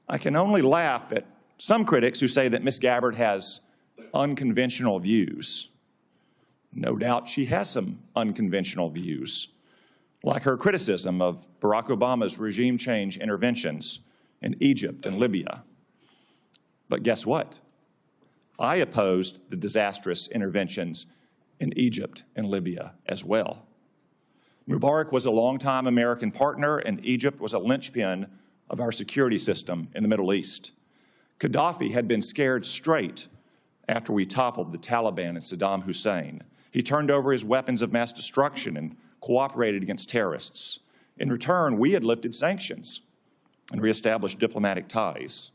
I can only laugh at some critics who say that Ms. Gabbard has unconventional views. No doubt she has some unconventional views, like her criticism of Barack Obama's regime change interventions in Egypt and Libya. But guess what? I opposed the disastrous interventions in Egypt and Libya as well. Mubarak was a longtime American partner, and Egypt was a linchpin of our security system in the Middle East. Gaddafi had been scared straight after we toppled the Taliban and Saddam Hussein. He turned over his weapons of mass destruction and cooperated against terrorists. In return, we had lifted sanctions and reestablished diplomatic ties.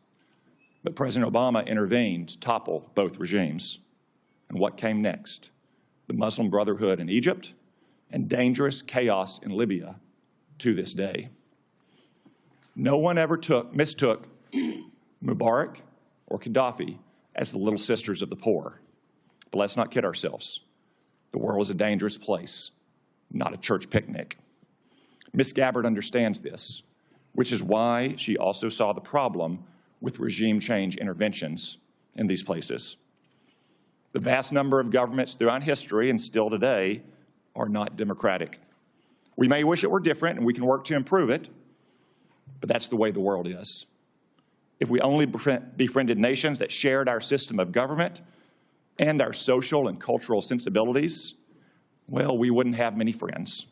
But President Obama intervened to topple both regimes. And what came next? The Muslim Brotherhood in Egypt and dangerous chaos in Libya to this day. No one ever mistook Mubarak or Gaddafi as the little sisters of the poor. But let's not kid ourselves. The world is a dangerous place, not a church picnic. Ms. Gabbard understands this, which is why she also saw the problem with regime change interventions in these places. The vast number of governments throughout history and still today are not democratic. We may wish it were different, and we can work to improve it, but that's the way the world is. If we only befriended nations that shared our system of government and our social and cultural sensibilities, well, we wouldn't have many friends.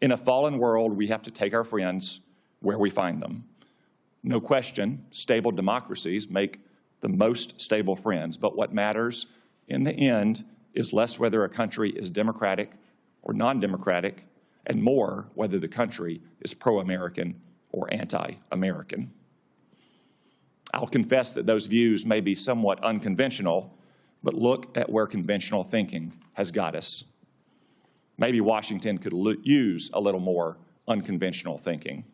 In a fallen world, we have to take our friends where we find them. No question, stable democracies make the most stable friends, but what matters in the end is less whether a country is democratic or non-democratic, and more whether the country is pro-American or anti-American. I'll confess that those views may be somewhat unconventional, but look at where conventional thinking has got us. Maybe Washington could use a little more unconventional thinking.